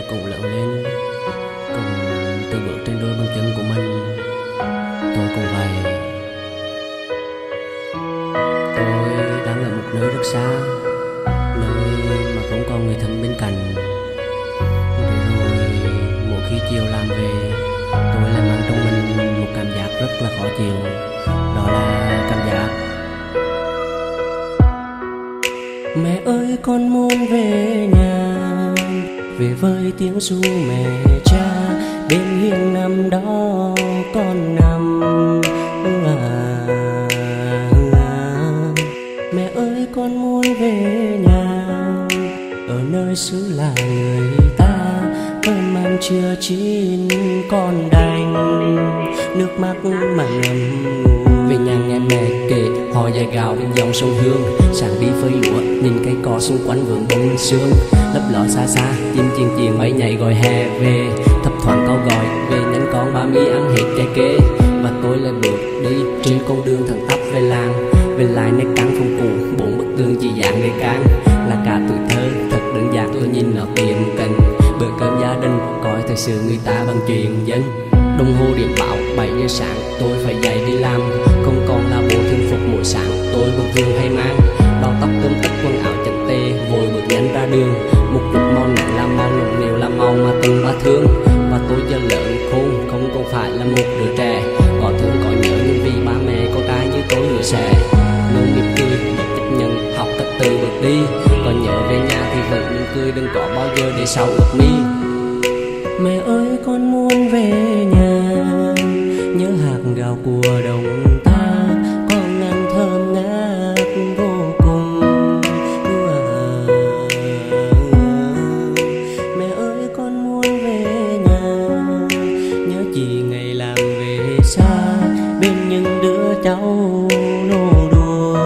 cũng lớn lên, cũng tự bước trên đôi bằng chân của mình. Tôi cũng vậy. Tôi đang ở một nơi rất xa, nơi mà không còn người thân bên cạnh. Để rồi mỗi khi chiều làm về, tôi lại mang trong mình một cảm giác rất là khó chịu. Đó là cảm giác mẹ ơi con muốn về nhà, về với tiếng ru mẹ cha. Bên hiên năm đó con nằm mẹ ơi con muốn về nhà, ở nơi xứ lạ người ta. Cơn màn chưa chín con đành nước mắt mà ngầm ngùi. Về nhà nghe mẹ kể họ dài gạo bên dòng sông Hương. Sáng đi phơi lúa nhìn cây cỏ xung quanh vườn bông sương. Lấp ló xa xa chim chiên chiền bay nhảy gọi hè về. Thấp thoáng câu gọi về nhánh con ba mi ăn hết trái kê. Và tôi lại bước đi trên con đường thẳng tắp về làng. Về lại nét căn phòng cũ bốn bức tường chỉ dạng để can. Là cả tuổi thơ thật đơn giản tôi nhìn nó tiệm cận. Bữa cơm gia đình coi thời sự người ta bằng chuyện dân. Đồng hồ điện báo 7 giờ sáng tôi phải dậy đi làm. Không còn là bộ thường phục mỗi sáng tôi vẫn thường hay mang. Đầu tóc tươm tất quần áo chỉnh tề vội bước nhanh ra đường. Một chút màu nặng là màu nồng nều là màu mà từng ba thương. Và tôi giờ lớn khôn không còn phải là một đứa trẻ. Có thương có nhớ nhưng vì ba mẹ con cái như tôi nữa sẽ luôn mỉm cười và chấp nhận học cách từ bước đi. Còn nhớ về nhà thì vẫn mỉm cười đừng có bao giờ để sau ước mi. Mẹ ơi con muốn về nhà, nhớ hạt gạo của đồng ta. Con ăn thơm ngát vô cùng. Mẹ ơi con muốn về nhà, nhớ chị ngày làm về xa. Bên những đứa cháu nô đùa,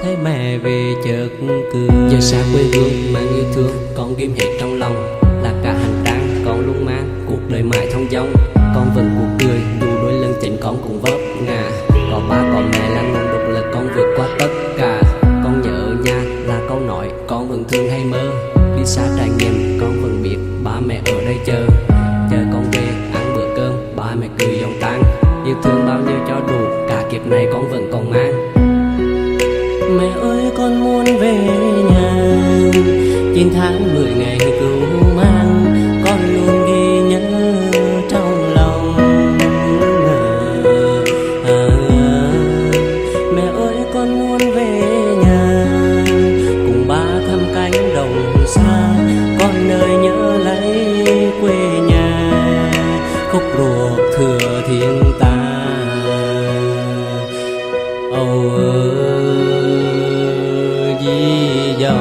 thấy mẹ về chợt cười. Giờ xa quê hương mang yêu thương con ghim hết trong lòng. Là cả hành trang con luôn mang cuộc đời mãi thong dong. Con vẫn cuộc cười dù đôi lần chính con cũng vấp ngã. Có ba có mẹ là nguồn động lực con vượt qua tất cả. Con nhớ nhà là câu nói con vẫn thường hay mơ. Đi xa trải nghiệm con vẫn biết ba mẹ ở đây chờ. Chờ con về ăn bữa cơm ba mẹ cười giòn tan. Yêu thương bao nhiêu cho đủ cả kiếp này con vẫn còn mang. Mẹ ơi con muốn về nhà, 9 tháng 10 ngày cứu mang. Con luôn ghi nhớ trong lòng. Mẹ ơi con muốn về nhà, cùng ba thăm cánh đồng xa. Con nơi nhớ lấy quê nhà, khúc ruột thừa thiên ta. Âu di dầu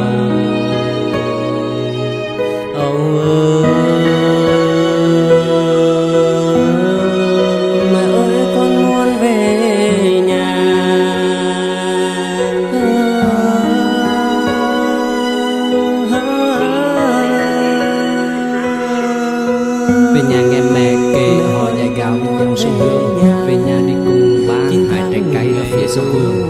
mẹ ơi con muốn về nhà. Về nhà nghe mẹ kể họ dài gạo bên dòng sông Hương. Về nhà đi cùng ba hái trái cây ở phía sông Hương.